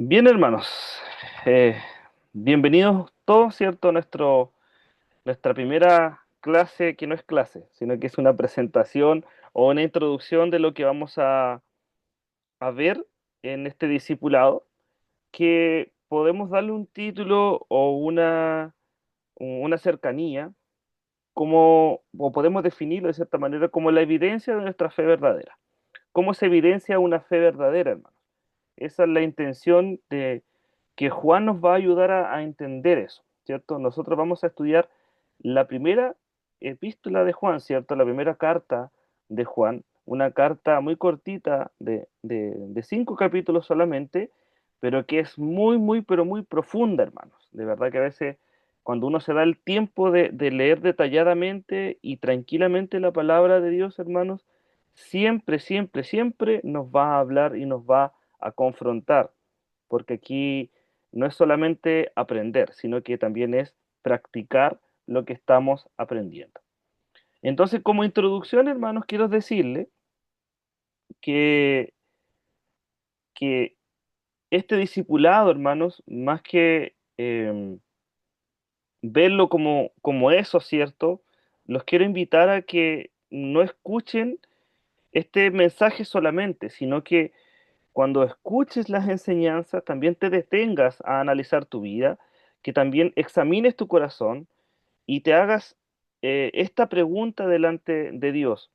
Bien, hermanos, eh, bienvenidos todos, ¿cierto? Nuestra primera clase, que no es clase, sino que es una presentación o una introducción de lo que vamos a ver en este discipulado, que podemos darle un título o una cercanía, o podemos definirlo de cierta manera como la evidencia de nuestra fe verdadera. ¿Cómo se evidencia una fe verdadera, hermanos? Esa es la intención de que Juan nos va a ayudar a entender eso, ¿cierto? Nosotros vamos a estudiar la primera epístola de Juan, ¿cierto? La primera carta de Juan, una carta muy cortita de 5 capítulos solamente, pero que es pero muy profunda, hermanos. De verdad que a veces cuando uno se da el tiempo de leer detalladamente y tranquilamente la palabra de Dios, hermanos, siempre nos va a hablar y nos va a confrontar, porque aquí no es solamente aprender, sino que también es practicar lo que estamos aprendiendo. Entonces, como introducción, hermanos, quiero decirle que, que este discipulado, hermanos, más que verlo como eso, ¿cierto? Los quiero invitar a que no escuchen este mensaje solamente, sino que cuando escuches las enseñanzas, también te detengas a analizar tu vida, que también examines tu corazón y te hagas esta pregunta delante de Dios.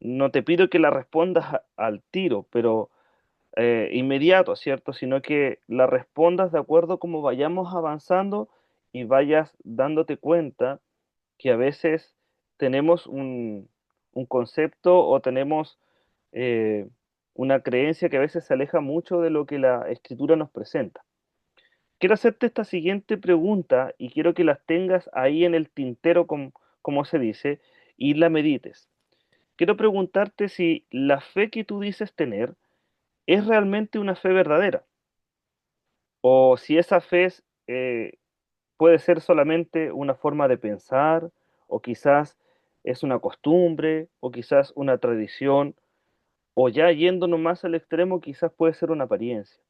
No te pido que la respondas al tiro, pero inmediato, ¿cierto? Sino que la respondas de acuerdo como vayamos avanzando y vayas dándote cuenta que a veces tenemos un concepto o tenemos eh, una creencia que a veces se aleja mucho de lo que la escritura nos presenta. Quiero hacerte esta siguiente pregunta y quiero que las tengas ahí en el tintero, como se dice, y la medites. Quiero preguntarte si la fe que tú dices tener es realmente una fe verdadera o si esa fe puede ser solamente una forma de pensar o quizás es una costumbre o quizás una tradición o ya yéndonos más al extremo quizás puede ser una apariencia.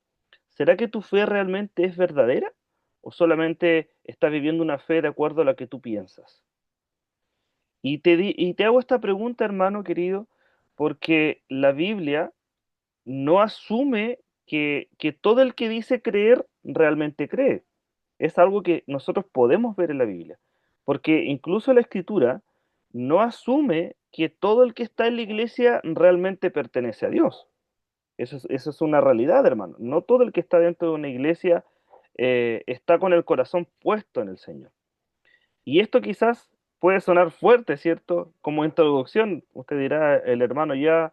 ¿Será que tu fe realmente es verdadera? ¿O solamente estás viviendo una fe de acuerdo a la que tú piensas? Y te hago esta pregunta, hermano querido, porque la Biblia no asume que todo el que dice creer realmente cree. Es algo que nosotros podemos ver en la Biblia, porque incluso la Escritura no asume que todo el que está en la iglesia realmente pertenece a Dios. Eso es una realidad, hermano. No todo el que está dentro de una iglesia está con el corazón puesto en el Señor. Y esto quizás puede sonar fuerte, ¿cierto? Como introducción, usted dirá, el hermano ya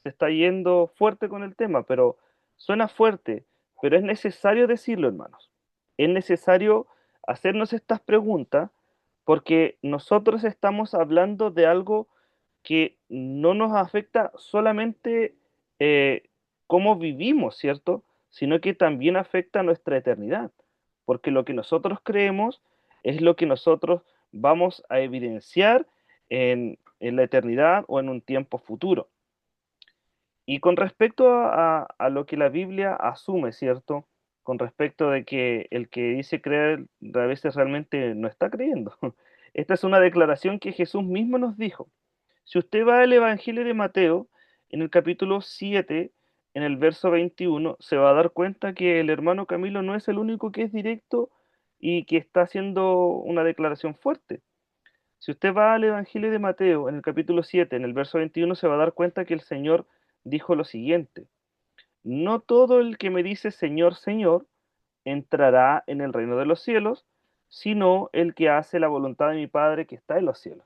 se está yendo fuerte con el tema, pero suena fuerte, pero es necesario decirlo, hermanos. Es necesario hacernos estas preguntas porque nosotros estamos hablando de algo que no nos afecta solamente eh, cómo vivimos, ¿cierto? Sino que también afecta nuestra eternidad, porque lo que nosotros creemos es lo que nosotros vamos a evidenciar en la eternidad o en un tiempo futuro. Y con respecto a lo que la Biblia asume, ¿cierto? Con respecto de que el que dice creer a veces realmente no está creyendo. Esta es una declaración que Jesús mismo nos dijo. Si usted va al Evangelio de Mateo, en el capítulo 7, en el verso 21, se va a dar cuenta que el hermano Camilo no es el único que es directo y que está haciendo una declaración fuerte. Si usted va al Evangelio de Mateo, en el capítulo 7, en el verso 21, se va a dar cuenta que el Señor dijo lo siguiente: no todo el que me dice Señor, Señor, entrará en el reino de los cielos, sino el que hace la voluntad de mi Padre que está en los cielos.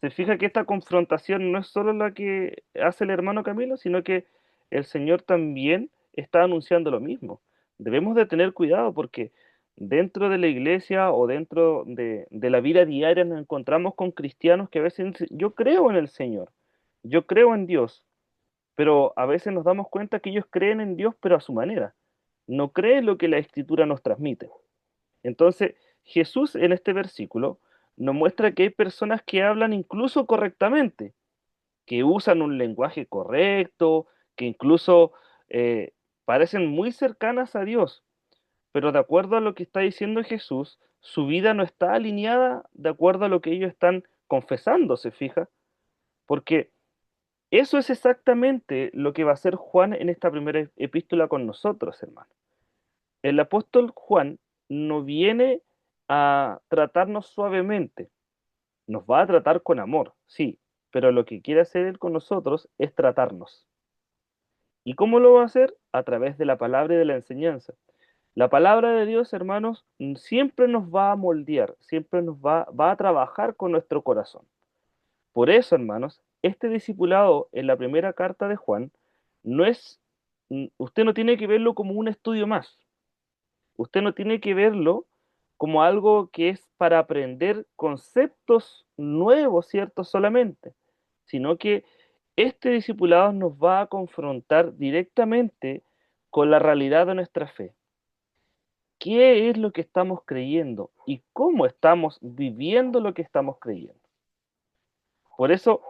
Se fija que esta confrontación no es solo la que hace el hermano Camilo, sino que el Señor también está anunciando lo mismo. Debemos de tener cuidado porque dentro de la iglesia o dentro de la vida diaria nos encontramos con cristianos que a veces dicen, yo creo en el Señor, yo creo en Dios, pero a veces nos damos cuenta que ellos creen en Dios pero a su manera. No creen lo que la Escritura nos transmite. Entonces, Jesús en este versículo nos muestra que hay personas que hablan incluso correctamente, que usan un lenguaje correcto, que incluso parecen muy cercanas a Dios, pero de acuerdo a lo que está diciendo Jesús, su vida no está alineada de acuerdo a lo que ellos están confesando, ¿se fija? Porque eso es exactamente lo que va a hacer Juan en esta primera epístola con nosotros, hermano. El apóstol Juan no viene a tratarnos suavemente, nos va a tratar con amor, sí, pero lo que quiere hacer él con nosotros es tratarnos. ¿Y cómo lo va a hacer? A través de la palabra y de la enseñanza. La palabra de Dios, hermanos, siempre nos va a moldear, siempre va a trabajar con nuestro corazón. Por eso, hermanos, este discipulado en la primera carta de Juan no es, usted no tiene que verlo como un estudio más, usted no tiene que verlo como algo que es para aprender conceptos nuevos, ¿cierto? Solamente, sino que este discipulado nos va a confrontar directamente con la realidad de nuestra fe. ¿Qué es lo que estamos creyendo y cómo estamos viviendo lo que estamos creyendo? Por eso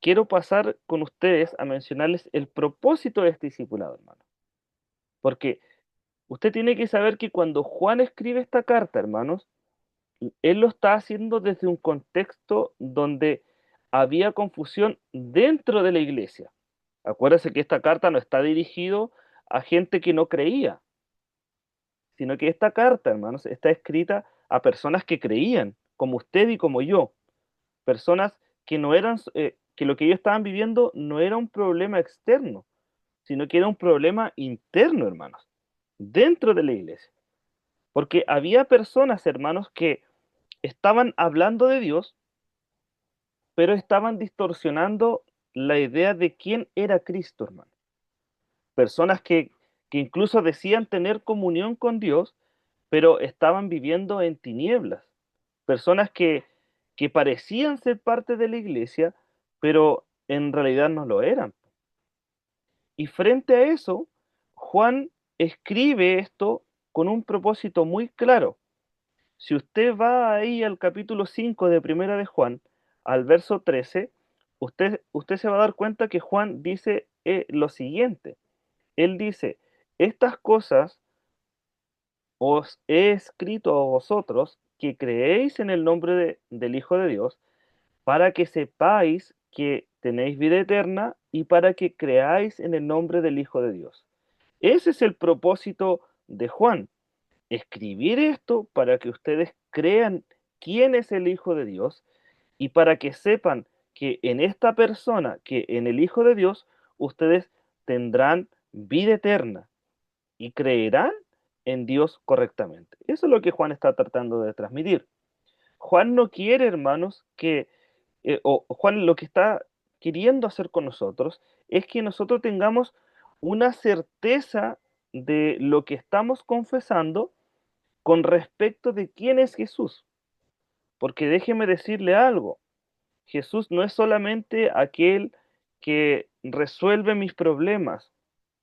quiero pasar con ustedes a mencionarles el propósito de este discipulado, hermano. Porque usted tiene que saber que cuando Juan escribe esta carta, hermanos, él lo está haciendo desde un contexto donde había confusión dentro de la iglesia. Acuérdense que esta carta no está dirigido a gente que no creía, sino que esta carta, hermanos, está escrita a personas que creían, como usted y como yo, personas que no eran, que lo que ellos estaban viviendo no era un problema externo, sino que era un problema interno, hermanos, dentro de la iglesia. Porque había personas, hermanos, que estaban hablando de Dios, pero estaban distorsionando la idea de quién era Cristo, hermano. Personas que incluso decían tener comunión con Dios, pero estaban viviendo en tinieblas. Personas que parecían ser parte de la iglesia, pero en realidad no lo eran. Y frente a eso, Juan escribe esto con un propósito muy claro. Si usted va ahí al capítulo 5 de Primera de Juan, al verso 13, usted se va a dar cuenta que Juan dice lo siguiente. Él dice, estas cosas os he escrito a vosotros que creéis en el nombre del Hijo de Dios, para que sepáis que tenéis vida eterna y para que creáis en el nombre del Hijo de Dios. Ese es el propósito de Juan, escribir esto para que ustedes crean quién es el Hijo de Dios y para que sepan que en esta persona, que en el Hijo de Dios, ustedes tendrán vida eterna y creerán en Dios correctamente. Eso es lo que Juan está tratando de transmitir. Juan no quiere, hermanos, o Juan lo que está queriendo hacer con nosotros es que nosotros tengamos una certeza de lo que estamos confesando con respecto de quién es Jesús. Porque déjeme decirle algo, Jesús no es solamente aquel que resuelve mis problemas,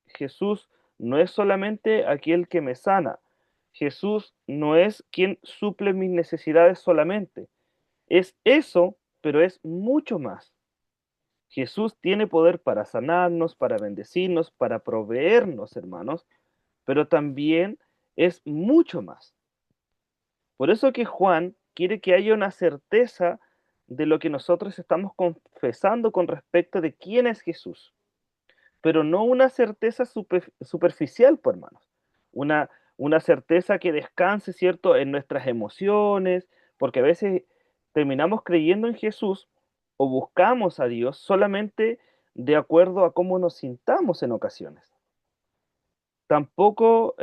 Jesús no es solamente aquel que me sana, Jesús no es quien suple mis necesidades solamente, es eso, pero es mucho más. Jesús tiene poder para sanarnos, para bendecirnos, para proveernos, hermanos, pero también es mucho más. Por eso que Juan quiere que haya una certeza de lo que nosotros estamos confesando con respecto de quién es Jesús, pero no una certeza superficial, pues, hermanos. Una, una certeza que descanse, ¿cierto?, en nuestras emociones, porque a veces terminamos creyendo en Jesús o buscamos a Dios solamente de acuerdo a cómo nos sintamos en ocasiones. Tampoco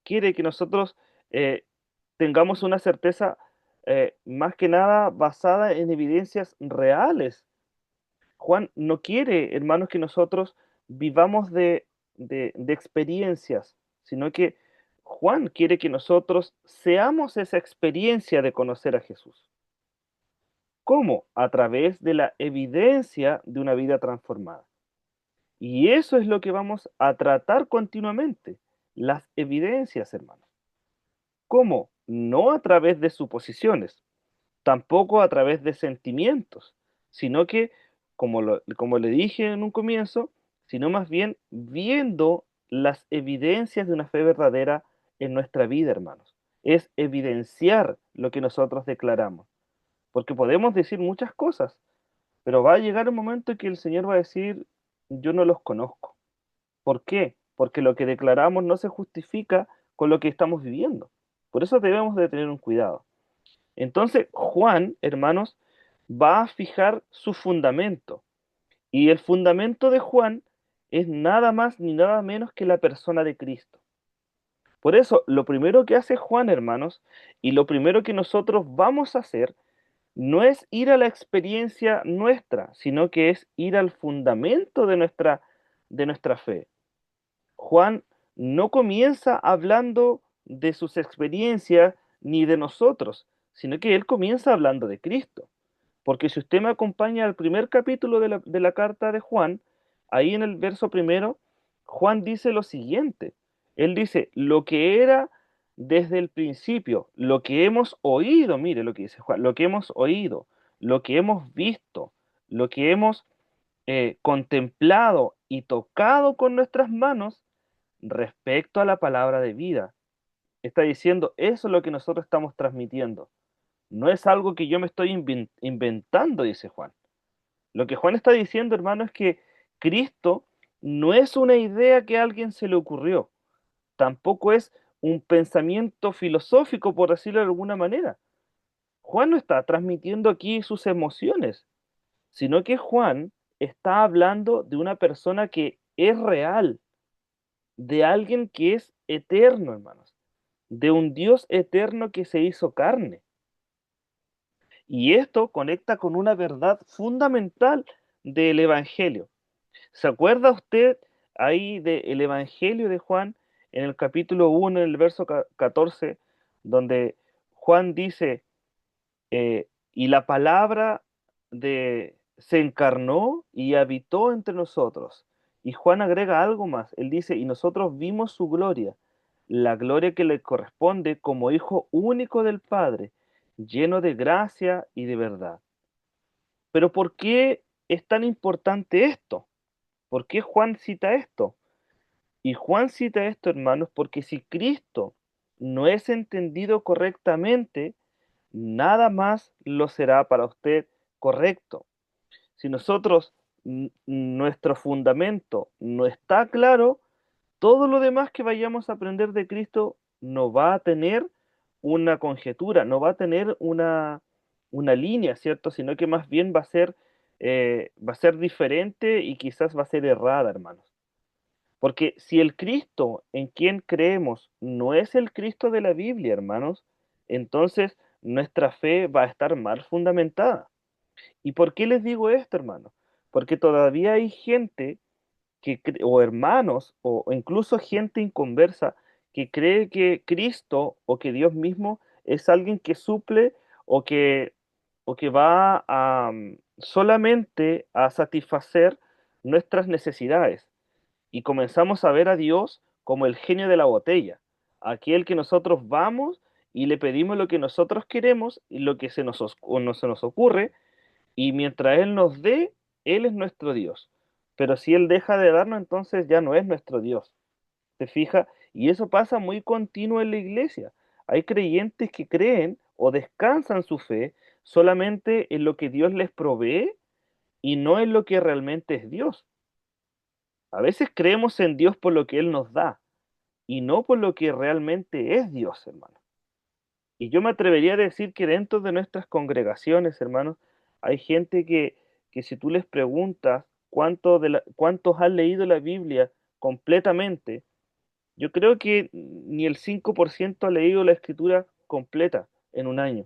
quiere que nosotros eh, tengamos una certeza más que nada basada en evidencias reales. Juan no quiere, hermanos, que nosotros vivamos de experiencias, sino que Juan quiere que nosotros seamos esa experiencia de conocer a Jesús. ¿Cómo? A través de la evidencia de una vida transformada. Y eso es lo que vamos a tratar continuamente, las evidencias, hermanos. ¿Cómo? No a través de suposiciones, tampoco a través de sentimientos, sino que, como le dije en un comienzo, sino más bien viendo las evidencias de una fe verdadera en nuestra vida, hermanos. Es evidenciar lo que nosotros declaramos. Porque podemos decir muchas cosas, pero va a llegar un momento en que el Señor va a decir, yo no los conozco. ¿Por qué? Porque lo que declaramos no se justifica con lo que estamos viviendo. Por eso debemos de tener un cuidado. Entonces, Juan, hermanos, va a fijar su fundamento. Y el fundamento de Juan es nada más ni nada menos que la persona de Cristo. Por eso, lo primero que hace Juan, hermanos, y lo primero que nosotros vamos a hacer, no es ir a la experiencia nuestra, sino que es ir al fundamento de nuestra fe. Juan no comienza hablando de sus experiencias ni de nosotros, sino que él comienza hablando de Cristo. Porque si usted me acompaña al primer capítulo de la carta de Juan, ahí en el verso primero, Juan dice lo siguiente. Él dice, lo que era desde el principio, lo que hemos oído, mire lo que dice Juan, lo que hemos oído, lo que hemos visto, lo que hemos contemplado y tocado con nuestras manos respecto a la palabra de vida. Está diciendo, eso es lo que nosotros estamos transmitiendo. No es algo que yo me estoy inventando, dice Juan. Lo que Juan está diciendo, hermano, es que Cristo no es una idea que a alguien se le ocurrió, tampoco es un pensamiento filosófico, por decirlo de alguna manera. Juan no está transmitiendo aquí sus emociones, sino que Juan está hablando de una persona que es real, de alguien que es eterno, hermanos, de un Dios eterno que se hizo carne. Y esto conecta con una verdad fundamental del Evangelio. ¿Se acuerda usted ahí del Evangelio de Juan en el capítulo 1, en el verso 14, donde Juan dice, y la palabra se encarnó y habitó entre nosotros? Y Juan agrega algo más. Él dice, y nosotros vimos su gloria, la gloria que le corresponde como hijo único del Padre, lleno de gracia y de verdad. Pero ¿por qué es tan importante esto? ¿Por qué Juan cita esto? Y Juan cita esto, hermanos, porque si Cristo no es entendido correctamente, nada más lo será para usted correcto. Si nosotros, nuestro fundamento no está claro, todo lo demás que vayamos a aprender de Cristo no va a tener una conjetura, no va a tener una línea, ¿cierto? Sino que más bien va a ser diferente y quizás va a ser errada, hermanos. Porque si el Cristo en quien creemos no es el Cristo de la Biblia, hermanos, entonces nuestra fe va a estar mal fundamentada. ¿Y por qué les digo esto, hermanos? Porque todavía hay gente o hermanos, o incluso gente inconversa, que cree que Cristo o que Dios mismo es alguien que suple o o que va a solamente a satisfacer nuestras necesidades. Y comenzamos a ver a Dios como el genio de la botella, aquel que nosotros vamos y le pedimos lo que nosotros queremos y lo que o no se nos ocurre, y mientras Él nos dé, Él es nuestro Dios. Pero si Él deja de darnos, entonces ya no es nuestro Dios. ¿Se fija? Y eso pasa muy continuo en la iglesia. Hay creyentes que creen o descansan su fe solamente en lo que Dios les provee y no en lo que realmente es Dios. A veces creemos en Dios por lo que Él nos da y no por lo que realmente es Dios, hermano. Y yo me atrevería a decir que dentro de nuestras congregaciones, hermanos, hay gente que si tú les preguntas cuántos han leído la Biblia completamente, yo creo que ni el 5% ha leído la escritura completa en un año.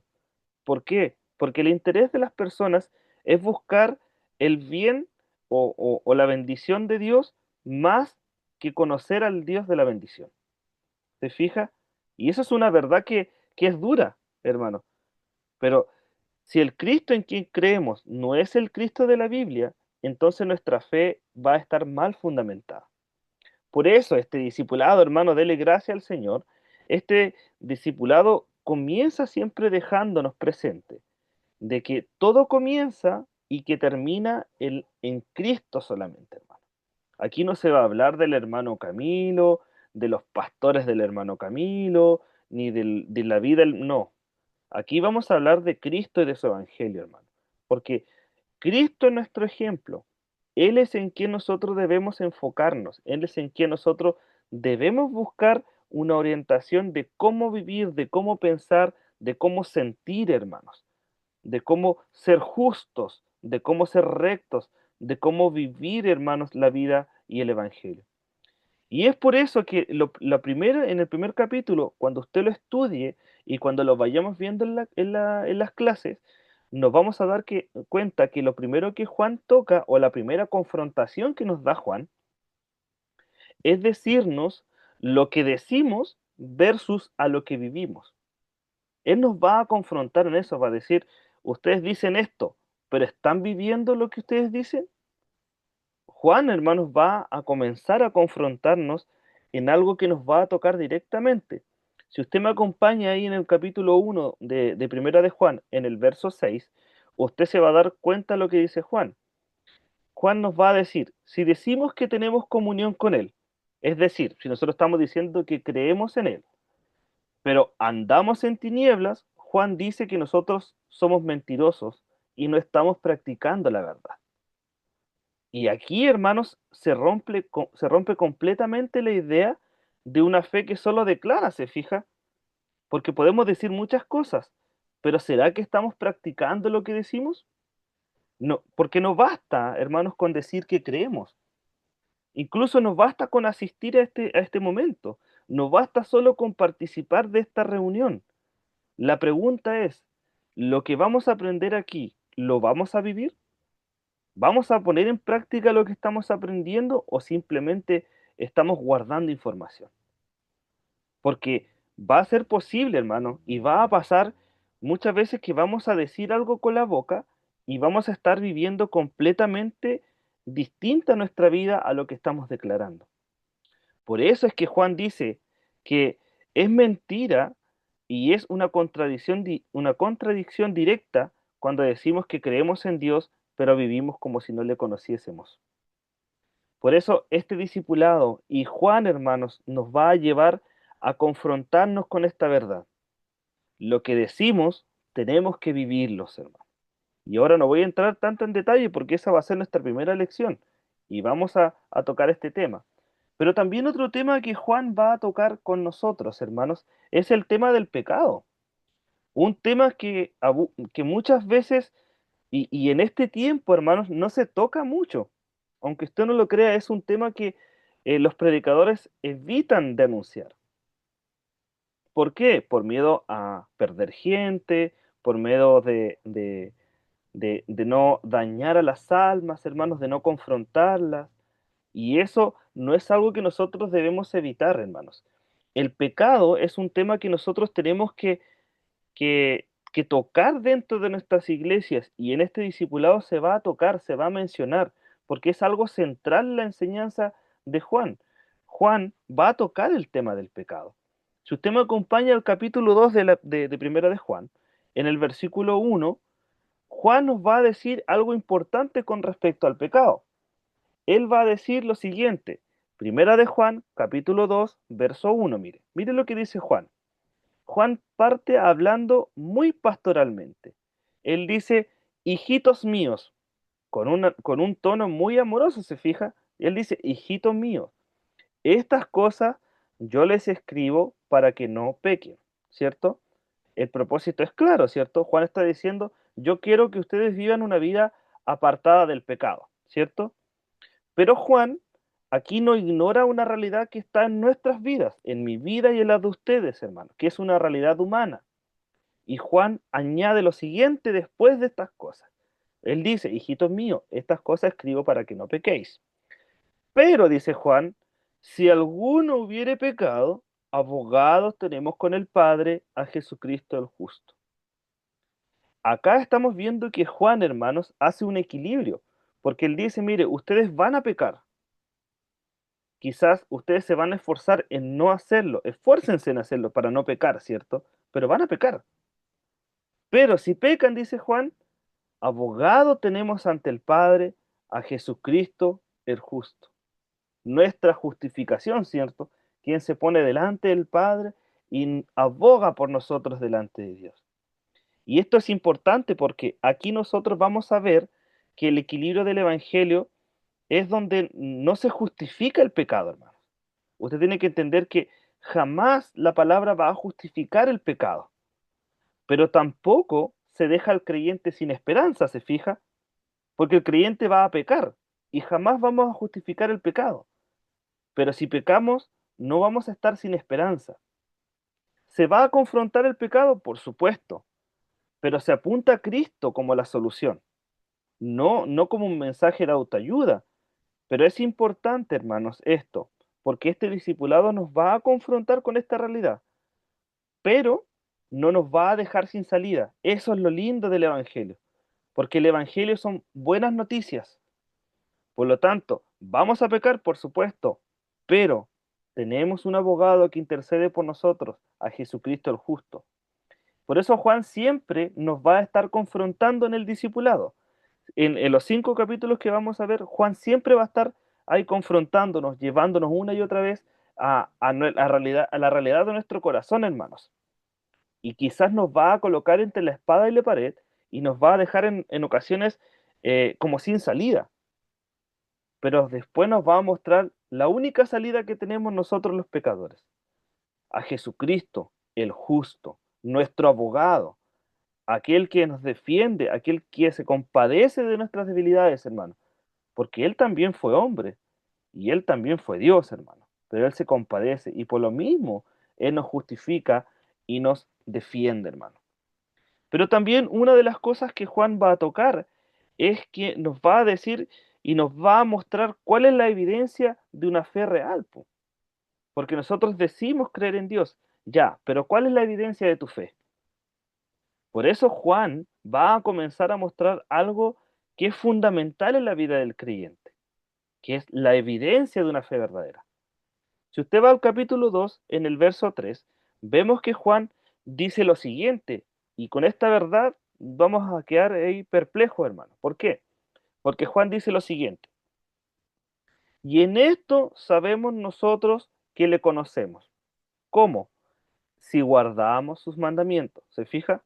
¿Por qué? Porque el interés de las personas es buscar el bien o la bendición de Dios más que conocer al Dios de la bendición. ¿Se fija? Y eso es una verdad que es dura, hermano. Pero si el Cristo en quien creemos no es el Cristo de la Biblia, entonces nuestra fe va a estar mal fundamentada. Por eso este discipulado, hermano, dele gracia al Señor. Este discipulado comienza siempre dejándonos presente de que todo comienza y que termina en Cristo solamente, hermano. Aquí no se va a hablar del hermano Camilo, de los pastores del hermano Camilo, ni de la vida, no. Aquí vamos a hablar de Cristo y de su evangelio, hermano. Porque Cristo es nuestro ejemplo. Él es en quien nosotros debemos enfocarnos. Él es en quien nosotros debemos buscar una orientación de cómo vivir, de cómo pensar, de cómo sentir, hermanos, de cómo ser justos, de cómo ser rectos, de cómo vivir, hermanos, la vida y el evangelio. Y es por eso que en el primer capítulo, cuando usted lo estudie y cuando lo vayamos viendo en las clases, nos vamos a dar cuenta que lo primero que Juan toca, o la primera confrontación que nos da Juan, es decirnos lo que decimos versus a lo que vivimos. Él nos va a confrontar en eso, va a decir, ustedes dicen esto, pero ¿están viviendo lo que ustedes dicen? Juan, hermanos, va a comenzar a confrontarnos en algo que nos va a tocar directamente. Si usted me acompaña ahí en el capítulo 1 de Primera de Juan, en el verso 6, usted se va a dar cuenta de lo que dice Juan. Juan nos va a decir, si decimos que tenemos comunión con Él, es decir, si nosotros estamos diciendo que creemos en Él, pero andamos en tinieblas, Juan dice que nosotros somos mentirosos y no estamos practicando la verdad. Y aquí, hermanos, se rompe completamente la idea de una fe que solo declara, ¿se fija? Porque podemos decir muchas cosas, pero ¿será que estamos practicando lo que decimos? No, porque no basta, hermanos, con decir que creemos. Incluso no basta con asistir a este momento. No basta solo con participar de esta reunión. La pregunta es, ¿lo que vamos a aprender aquí, lo vamos a vivir? ¿Vamos a poner en práctica lo que estamos aprendiendo o simplemente estamos guardando información? Porque va a ser posible, hermano, y va a pasar muchas veces que vamos a decir algo con la boca y vamos a estar viviendo completamente distinta nuestra vida a lo que estamos declarando. Por eso es que Juan dice que es mentira y es una contradicción directa cuando decimos que creemos en Dios, pero vivimos como si no le conociésemos. Por eso este discipulado y Juan, hermanos, nos va a llevar a confrontarnos con esta verdad. Lo que decimos, tenemos que vivirlos, hermanos. Y ahora no voy a entrar tanto en detalle porque esa va a ser nuestra primera lección y vamos a tocar este tema. Pero también otro tema que Juan va a tocar con nosotros, hermanos, es el tema del pecado. Un tema que muchas veces y en este tiempo, hermanos, no se toca mucho. Aunque usted no lo crea, es un tema que los predicadores evitan de anunciar. ¿Por qué? Por miedo a perder gente, por miedo de no dañar a las almas, hermanos, de no confrontarlas. Y eso no es algo que nosotros debemos evitar, hermanos. El pecado es un tema que nosotros tenemos que tocar dentro de nuestras iglesias y en este discipulado se va a tocar, se va a mencionar, porque es algo central en la enseñanza de Juan. Juan va a tocar el tema del pecado. Si usted me acompaña al capítulo 2 de Primera de Juan, en el versículo 1, Juan nos va a decir algo importante con respecto al pecado. Él va a decir lo siguiente, Primera de Juan, capítulo 2, verso 1, mire lo que dice Juan. Juan parte hablando muy pastoralmente. Él dice, hijitos míos, con un tono muy amoroso, ¿se fija? Él dice, hijitos míos, estas cosas yo les escribo para que no pequen, ¿cierto? El propósito es claro, ¿cierto? Juan está diciendo, yo quiero que ustedes vivan una vida apartada del pecado, ¿cierto? Pero Juan aquí no ignora una realidad que está en nuestras vidas, en mi vida y en la de ustedes, hermano, que es una realidad humana. Y Juan añade lo siguiente después de estas cosas. Él dice, hijitos míos, estas cosas escribo para que no pequéis. Pero, dice Juan, si alguno hubiere pecado, abogados tenemos con el Padre a Jesucristo el justo. Acá estamos viendo que Juan, hermanos, hace un equilibrio, porque él dice, mire, ustedes van a pecar. Quizás ustedes se van a esforzar en no hacerlo, esfuércense en hacerlo para no pecar, ¿cierto? Pero van a pecar. Pero si pecan, dice Juan, abogado tenemos ante el Padre a Jesucristo el justo. nuestra justificación, ¿cierto? Quien se pone delante del Padre y aboga por nosotros delante de Dios. Y esto es importante porque aquí nosotros vamos a ver que el equilibrio del Evangelio es donde no se justifica el pecado, hermanos. Usted tiene que entender que jamás la palabra va a justificar el pecado, pero tampoco se deja al creyente sin esperanza, ¿se fija? Porque el creyente va a pecar y jamás vamos a justificar el pecado. Pero si pecamos, no vamos a estar sin esperanza. ¿Se va a confrontar el pecado? Por supuesto, pero se apunta a Cristo como la solución, no como un mensaje de autoayuda. Pero es importante, hermanos, esto, porque este discipulado nos va a confrontar con esta realidad, pero no nos va a dejar sin salida. Eso es lo lindo del Evangelio, porque el Evangelio son buenas noticias. Por lo tanto, vamos a pecar, por supuesto, pero tenemos un abogado que intercede por nosotros, a Jesucristo el justo. Por eso Juan siempre nos va a estar confrontando en el discipulado. En los 5 capítulos que vamos a ver, Juan siempre va a estar ahí confrontándonos, llevándonos una y otra vez a la realidad de nuestro corazón, hermanos. Y quizás nos va a colocar entre la espada y la pared y nos va a dejar en ocasiones como sin salida. Pero después nos va a mostrar la única salida que tenemos nosotros los pecadores, a Jesucristo, el justo, nuestro abogado, aquel que nos defiende, aquel que se compadece de nuestras debilidades, hermano, porque Él también fue hombre y Él también fue Dios, hermano, pero Él se compadece y por lo mismo Él nos justifica y nos defiende, hermano. Pero también una de las cosas que Juan va a tocar es que nos va a decir y nos va a mostrar cuál es la evidencia de una fe real, po. Porque nosotros decimos creer en Dios, ya, pero ¿cuál es la evidencia de tu fe? Por eso Juan va a comenzar a mostrar algo que es fundamental en la vida del creyente, que es la evidencia de una fe verdadera. Si usted va al capítulo 2, en el verso 3, vemos que Juan dice lo siguiente, y con esta verdad vamos a quedar ahí perplejos, hermano. ¿Por qué? Porque Juan dice lo siguiente, y en esto sabemos nosotros que le conocemos. ¿Cómo? Si guardamos sus mandamientos. ¿Se fija?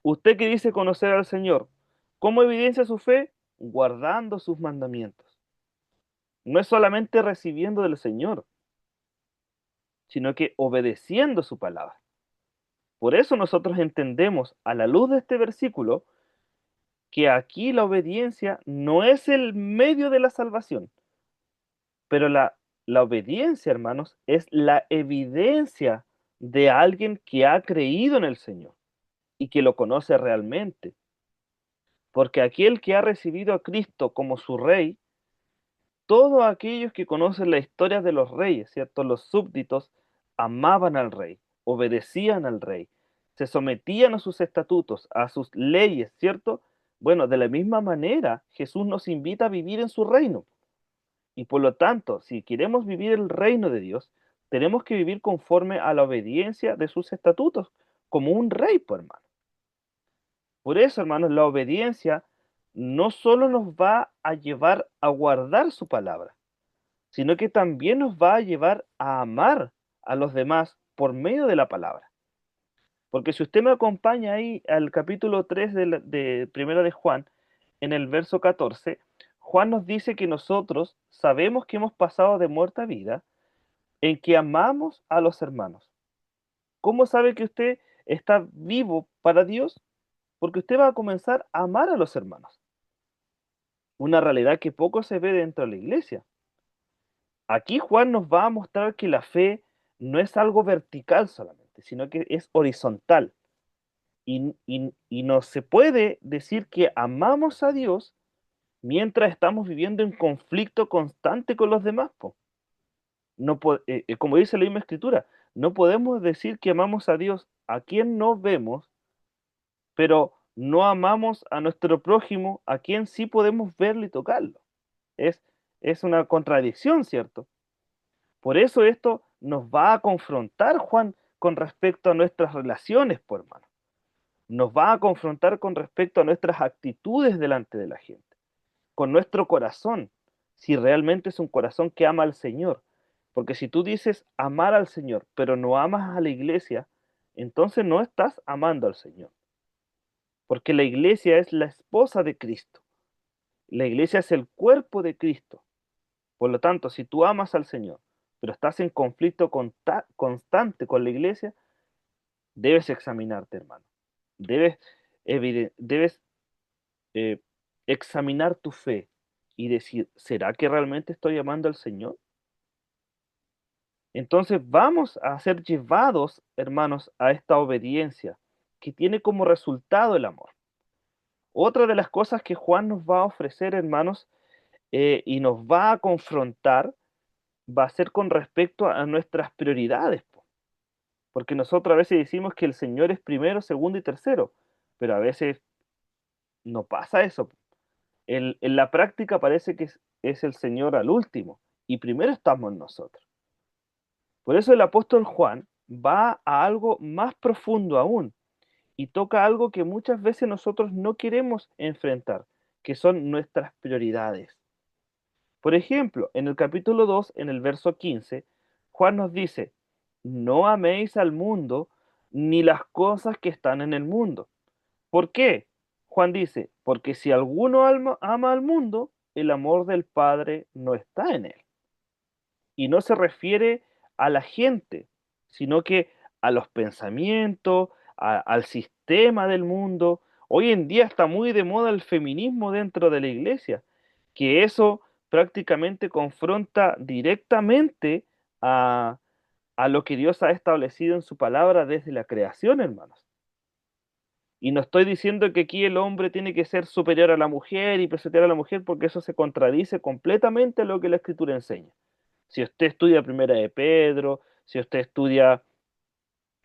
Usted que dice conocer al Señor, ¿cómo evidencia su fe? Guardando sus mandamientos. No es solamente recibiendo del Señor, sino que obedeciendo su palabra. Por eso nosotros entendemos a la luz de este versículo que aquí la obediencia no es el medio de la salvación, pero la obediencia, hermanos, es la evidencia de alguien que ha creído en el Señor y que lo conoce realmente. Porque aquel que ha recibido a Cristo como su rey, todos aquellos que conocen la historia de los reyes, ¿cierto? Los súbditos amaban al rey, obedecían al rey, se sometían a sus estatutos, a sus leyes, ¿cierto? Bueno, de la misma manera, Jesús nos invita a vivir en su reino. Y por lo tanto, si queremos vivir el reino de Dios, tenemos que vivir conforme a la obediencia de sus estatutos, como un rey, por hermano. Por eso, hermanos, la obediencia no solo nos va a llevar a guardar su palabra, sino que también nos va a llevar a amar a los demás por medio de la palabra. Porque si usted me acompaña ahí al capítulo 3 de Primera de Juan, en el verso 14, Juan nos dice que nosotros sabemos que hemos pasado de muerte a vida en que amamos a los hermanos. ¿Cómo sabe que usted está vivo para Dios? Porque usted va a comenzar a amar a los hermanos. Una realidad que poco se ve dentro de la iglesia. Aquí Juan nos va a mostrar que la fe no es algo vertical solamente, sino que es horizontal. Y no se puede decir que amamos a Dios mientras estamos viviendo en conflicto constante con los demás, po. No, como dice la misma escritura, no podemos decir que amamos a Dios a quien no vemos, pero no amamos a nuestro prójimo a quien sí podemos verlo y tocarlo. Es, es una contradicción, ¿cierto? Por eso esto nos va a confrontar, Juan, con respecto a nuestras relaciones, por hermano. Nos va a confrontar con respecto a nuestras actitudes delante de la gente, con nuestro corazón. si realmente es un corazón que ama al Señor. Porque si tú dices amar al Señor, pero no amas a la iglesia, entonces no estás amando al Señor. Porque la iglesia es la esposa de Cristo. La iglesia es el cuerpo de Cristo. Por lo tanto, si tú amas al Señor, pero estás en conflicto constante con la iglesia, debes examinarte, hermano. Debes, debes eh, examinar tu fe y decir, ¿será que realmente estoy amando al Señor? Entonces vamos a ser llevados, hermanos, a esta obediencia que tiene como resultado el amor. Otra de las cosas que Juan nos va a ofrecer, hermanos, y nos va a confrontar, va a ser con respecto a nuestras prioridades, po. Porque nosotros a veces decimos que el Señor es primero, segundo y tercero, pero a veces no pasa eso. En la práctica parece que es el Señor al último y primero estamos nosotros. Por eso el apóstol Juan va a algo más profundo aún y toca algo que muchas veces nosotros no queremos enfrentar, que son nuestras prioridades. Por ejemplo, en el capítulo 2, en el verso 15, Juan nos dice, no améis al mundo ni las cosas que están en el mundo. ¿Por qué? Juan dice, porque si alguno ama al mundo, el amor del Padre no está en él. Y no se refiere a la gente, sino que a los pensamientos, al sistema del mundo. Hoy en día está muy de moda el feminismo dentro de la iglesia, que eso prácticamente confronta directamente a, a lo que Dios ha establecido en su palabra desde la creación, hermanos. Y no estoy diciendo que aquí el hombre tiene que ser superior a la mujer y pisotear a la mujer, porque eso se contradice completamente a lo que la Escritura enseña. Si usted estudia Primera de Pedro, si usted estudia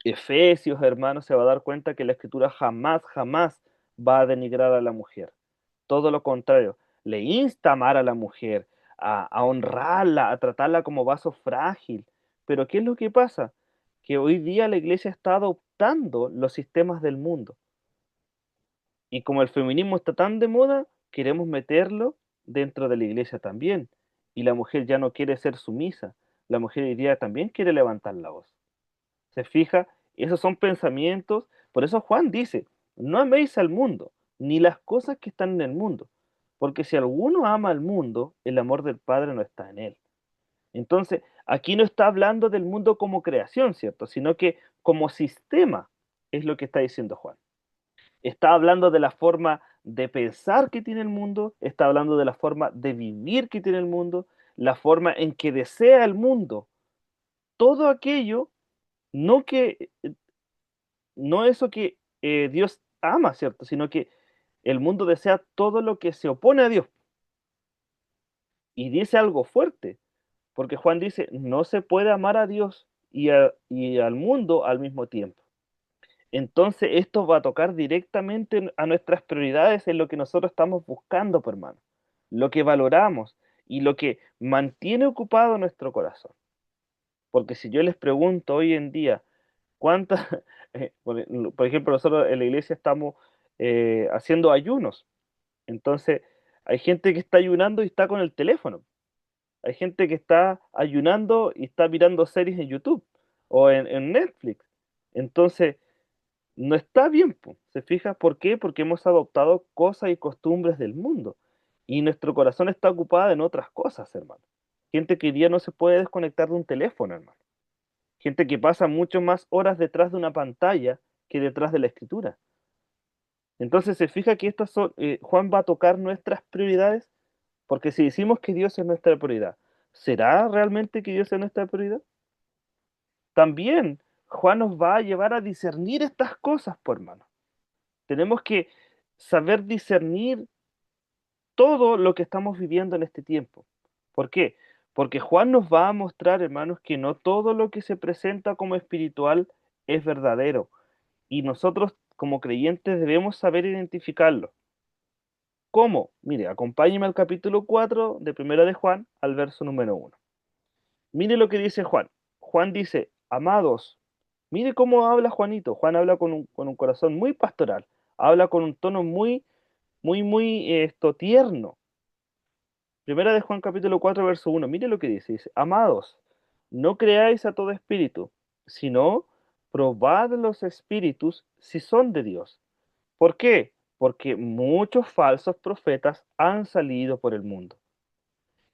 Efesios, hermano, se va a dar cuenta que la Escritura jamás, jamás va a denigrar a la mujer. Todo lo contrario, le insta a amar a la mujer, a honrarla, a tratarla como vaso frágil. Pero ¿qué es lo que pasa? Que hoy día la iglesia está adoptando los sistemas del mundo. Y como el feminismo está tan de moda, queremos meterlo dentro de la iglesia también. Y la mujer ya no quiere ser sumisa. La mujer hoy día también quiere levantar la voz. ¿Se fija? Esos son pensamientos. Por eso Juan dice, no améis al mundo, ni las cosas que están en el mundo. Porque si alguno ama al mundo, el amor del Padre no está en él. Entonces, aquí no está hablando del mundo como creación, ¿cierto? Sino que como sistema es lo que está diciendo Juan. Está hablando de la forma de pensar que tiene el mundo, está hablando de la forma de vivir que tiene el mundo, la forma en que desea el mundo. Todo aquello, no que no eso que Dios ama, ¿cierto? Sino que el mundo desea todo lo que se opone a Dios. Y dice algo fuerte, porque Juan dice, no se puede amar a Dios y al mundo al mismo tiempo. Entonces esto va a tocar directamente a nuestras prioridades en lo que nosotros estamos buscando, por hermano, lo que valoramos y lo que mantiene ocupado nuestro corazón. Porque si yo les pregunto hoy en día, ¿cuántas, por ejemplo, nosotros en la iglesia estamos haciendo ayunos? Entonces hay gente que está ayunando y está con el teléfono. Hay gente que está ayunando y está mirando series en YouTube o en Netflix. Entonces, no está bien, po. ¿Se fija? ¿Por qué? Porque hemos adoptado cosas y costumbres del mundo y nuestro corazón está ocupado en otras cosas, hermano. Gente que hoy día no se puede desconectar de un teléfono, hermano. Gente que pasa mucho más horas detrás de una pantalla que detrás de la escritura. Entonces se fija que estas son, Juan va a tocar nuestras prioridades, porque si decimos que Dios es nuestra prioridad, ¿será realmente que Dios es nuestra prioridad? También Juan nos va a llevar a discernir estas cosas, por hermano. Tenemos que saber discernir todo lo que estamos viviendo en este tiempo. ¿Por qué? Porque Juan nos va a mostrar, hermanos, que no todo lo que se presenta como espiritual es verdadero. Y nosotros, como creyentes, debemos saber identificarlo. ¿Cómo? Mire, acompáñeme al capítulo 4 de Primera de Juan, al verso número 1. Mire lo que dice Juan. Juan dice, amados, mire cómo habla Juanito. Juan habla con un corazón muy pastoral, habla con un tono muy, muy, muy tierno. Primera de Juan capítulo 4 verso 1. Mire lo que dice. Dice, amados, no creáis a todo espíritu, sino probad los espíritus si son de Dios. ¿Por qué? Porque muchos falsos profetas han salido por el mundo.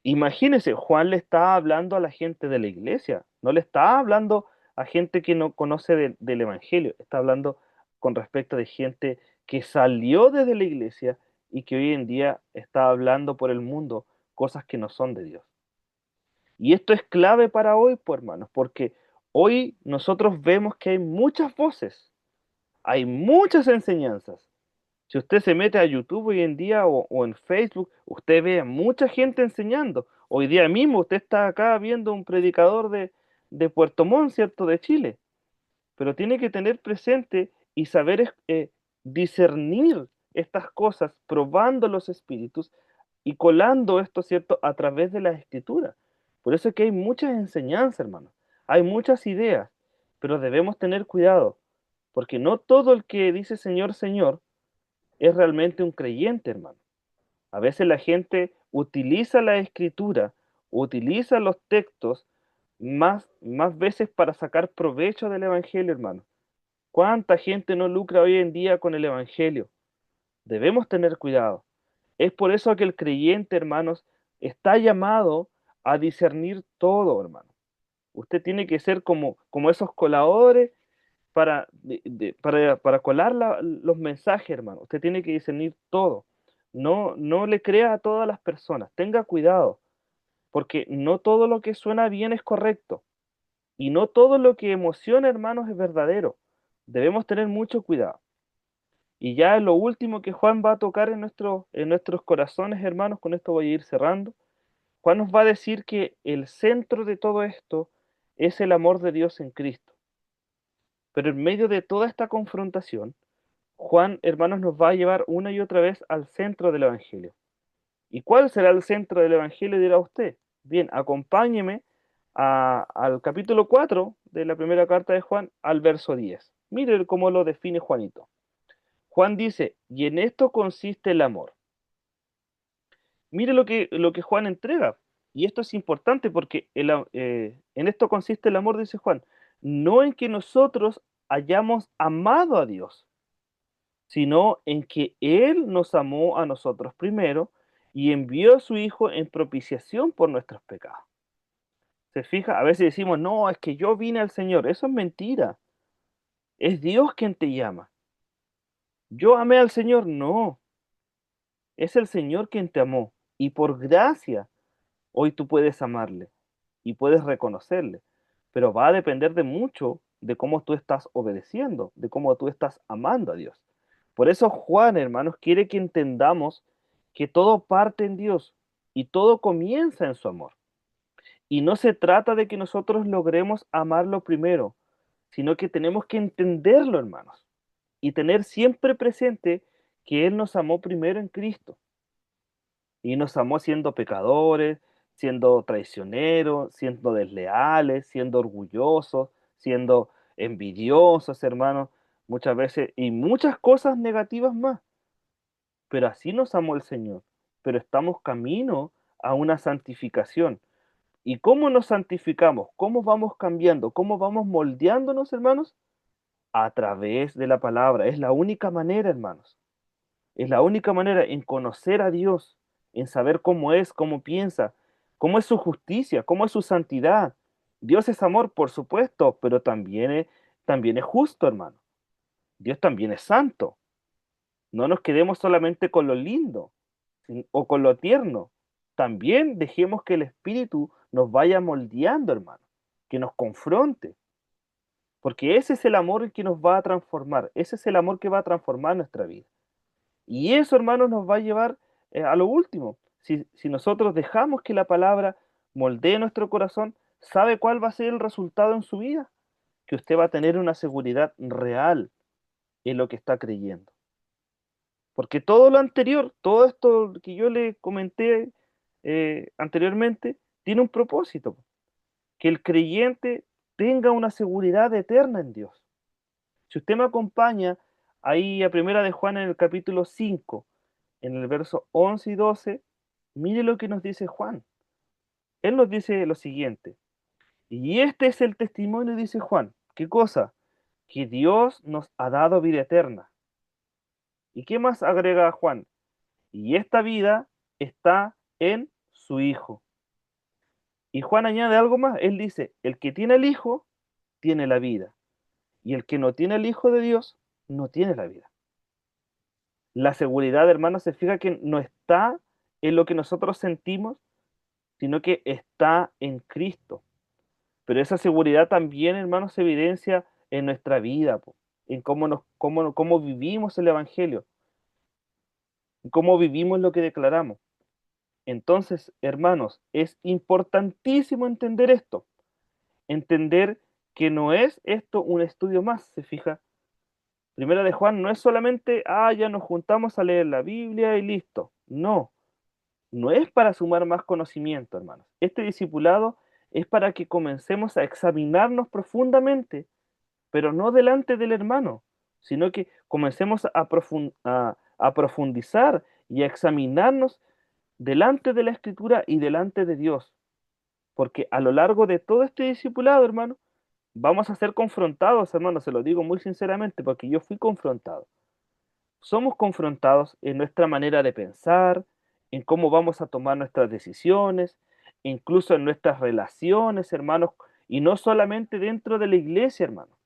Imagínense, Juan le está hablando a la gente de la iglesia, no le está hablando a gente que no conoce del Evangelio, está hablando con respecto de gente que salió desde la iglesia y que hoy en día está hablando por el mundo cosas que no son de Dios. Y esto es clave para hoy, pues hermanos, porque hoy nosotros vemos que hay muchas voces, hay muchas enseñanzas. Si usted se mete a YouTube hoy en día o en Facebook, usted ve a mucha gente enseñando. Hoy día mismo usted está acá viendo un predicador de Puerto Montt, ¿cierto? De Chile. Pero tiene que tener presente y saber discernir estas cosas, probando los espíritus y colando esto, ¿cierto? A través de las escrituras. Por eso es que hay muchas enseñanzas, hermano. Hay muchas ideas, pero debemos tener cuidado, porque no todo el que dice Señor, Señor, es realmente un creyente, hermano. A veces la gente utiliza la escritura, utiliza los textos más veces para sacar provecho del evangelio, hermano. ¿Cuánta gente no lucra hoy en día con el evangelio? Debemos tener cuidado. Es por eso que el creyente, hermanos, está llamado a discernir todo, hermano. Usted tiene que ser como esos coladores para colar los mensajes, hermano. Usted tiene que discernir todo. No le crea a todas las personas. Tenga cuidado, porque no todo lo que suena bien es correcto. Y no todo lo que emociona, hermanos, es verdadero. Debemos tener mucho cuidado. Y ya lo último que Juan va a tocar en nuestros corazones, hermanos, con esto voy a ir cerrando. Juan nos va a decir que el centro de todo esto es el amor de Dios en Cristo. Pero en medio de toda esta confrontación, Juan, hermanos, nos va a llevar una y otra vez al centro del Evangelio. ¿Y cuál será el centro del Evangelio? Dirá usted. Bien, acompáñeme al capítulo 4 de la primera carta de Juan, al verso 10. Mire cómo lo define Juanito. Juan dice, y en esto consiste el amor. Mire lo que Juan entrega. Y esto es importante porque en esto consiste el amor, dice Juan. No en que nosotros hayamos amado a Dios, sino en que Él nos amó a nosotros primero y envió a su Hijo en propiciación por nuestros pecados. ¿Se fija? A veces decimos, no, es que yo vine al Señor. Eso es mentira. Es Dios quien te llama. Yo amé al Señor. No, es el Señor quien te amó. Y por gracia, hoy tú puedes amarle y puedes reconocerle. Pero va a depender de mucho de cómo tú estás obedeciendo, de cómo tú estás amando a Dios. Por eso Juan, hermanos, quiere que entendamos que todo parte en Dios y todo comienza en su amor. Y no se trata de que nosotros logremos amarlo primero, sino que tenemos que entenderlo, hermanos, y tener siempre presente que Él nos amó primero en Cristo. Y nos amó siendo pecadores, siendo traicioneros, siendo desleales, siendo orgullosos, siendo envidiosos, hermanos, muchas veces, y muchas cosas negativas más. Pero así nos amó el Señor. Pero estamos camino a una santificación. ¿Y cómo nos santificamos? ¿Cómo vamos cambiando? ¿Cómo vamos moldeándonos, hermanos? A través de la palabra. Es la única manera, hermanos. Es la única manera en conocer a Dios, en saber cómo es, cómo piensa, cómo es su justicia, cómo es su santidad. Dios es amor, por supuesto, pero también es justo, hermano. Dios también es santo. No nos quedemos solamente con lo lindo o con lo tierno. También dejemos que el Espíritu nos vaya moldeando, hermano, que nos confronte, porque ese es el amor el que nos va a transformar, ese es el amor que va a transformar nuestra vida. Y eso, hermanos, nos va a llevar a lo último. Si nosotros dejamos que la palabra moldee nuestro corazón, ¿sabe cuál va a ser el resultado en su vida? Que usted va a tener una seguridad real en lo que está creyendo. Porque todo lo anterior, todo esto que yo le comenté anteriormente, tiene un propósito, que el creyente tenga una seguridad eterna en Dios. Si usted me acompaña ahí a Primera de Juan en el capítulo 5, en el verso 11 y 12, Mire lo que nos dice Juan. Él nos dice lo siguiente. Y este es el testimonio, dice Juan. ¿Qué cosa? Que Dios nos ha dado vida eterna. ¿Y qué más agrega Juan? Y esta vida está en su Hijo. Y Juan añade algo más. Él dice, el que tiene el Hijo, tiene la vida. Y el que no tiene el Hijo de Dios, no tiene la vida. La seguridad, hermanos, se fija que no está en lo que nosotros sentimos, sino que está en Cristo. Pero esa seguridad también, hermanos, se evidencia en nuestra vida, po, en cómo vivimos el Evangelio, en cómo vivimos lo que declaramos. Entonces, hermanos, es importantísimo entender esto, entender que no es esto un estudio más, se fija. Primera de Juan no es solamente, ya nos juntamos a leer la Biblia y listo. No, no es para sumar más conocimiento, hermanos. Este discipulado es para que comencemos a examinarnos profundamente, pero no delante del hermano, sino que comencemos a profundizar y a examinarnos delante de la Escritura y delante de Dios. Porque a lo largo de todo este discipulado, hermano, vamos a ser confrontados, hermano, se lo digo muy sinceramente, porque yo fui confrontado. Somos confrontados en nuestra manera de pensar, en cómo vamos a tomar nuestras decisiones, incluso en nuestras relaciones, hermanos, y no solamente dentro de la iglesia, hermano.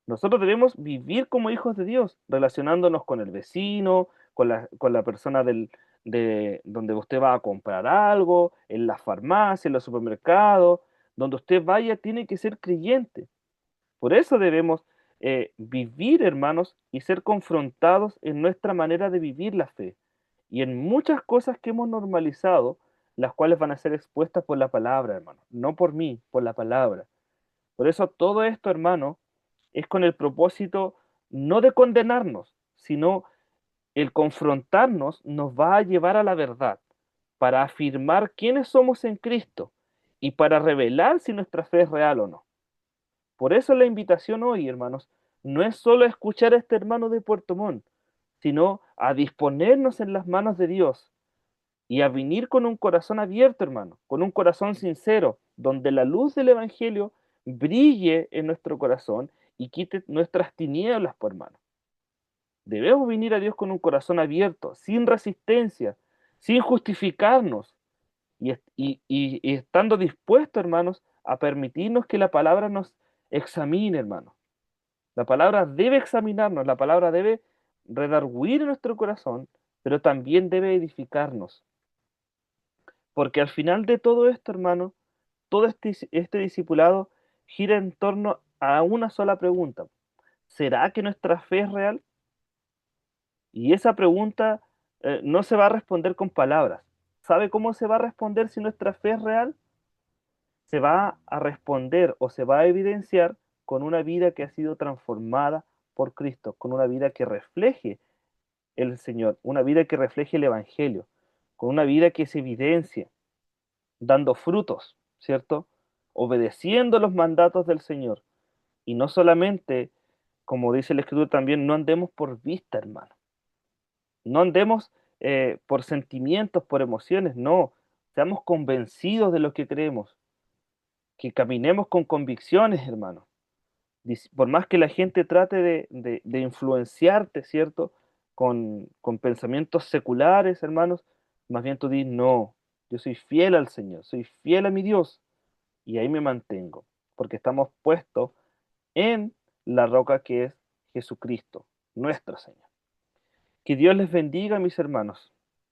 Nosotros debemos vivir como hijos de Dios, relacionándonos con el vecino, con la persona de donde usted va a comprar algo, en la farmacia, en los supermercados, donde usted vaya, tiene que ser creyente. Por eso debemos vivir, hermanos, y ser confrontados en nuestra manera de vivir la fe y en muchas cosas que hemos normalizado, las cuales van a ser expuestas por la palabra, hermano, no por mí, por la palabra. Por eso todo esto, hermano, es con el propósito no de condenarnos, sino el confrontarnos nos va a llevar a la verdad, para afirmar quiénes somos en Cristo y para revelar si nuestra fe es real o no. Por eso la invitación hoy, hermanos, no es solo escuchar a este hermano de Puerto Montt, sino a disponernos en las manos de Dios y a venir con un corazón abierto, hermano, con un corazón sincero, donde la luz del Evangelio brille en nuestro corazón y quite nuestras tinieblas, por hermano. Debemos venir a Dios con un corazón abierto, sin resistencia, sin justificarnos y estando dispuestos, hermanos, a permitirnos que la palabra nos examine, hermanos. La palabra debe examinarnos, la palabra debe redarguir en nuestro corazón, pero también debe edificarnos. Porque al final de todo esto, hermano, todo este discipulado gira en torno a una sola pregunta. ¿Será que nuestra fe es real? Y esa pregunta no se va a responder con palabras. ¿Sabe cómo se va a responder si nuestra fe es real? Se va a responder o se va a evidenciar con una vida que ha sido transformada por Cristo, con una vida que refleje el Señor, una vida que refleje el Evangelio, con una vida que se evidencie, dando frutos, ¿cierto? Obedeciendo los mandatos del Señor. Y no solamente, como dice la Escritura también, no andemos por vista, hermano. No andemos por sentimientos, por emociones, no. Seamos convencidos de lo que creemos. Que caminemos con convicciones, hermano. Por más que la gente trate de influenciarte, ¿cierto? Con pensamientos seculares, hermanos, más bien tú dices, no, yo soy fiel al Señor, soy fiel a mi Dios, y ahí me mantengo, porque estamos puestos en la roca que es Jesucristo, nuestro Señor. Que Dios les bendiga, mis hermanos.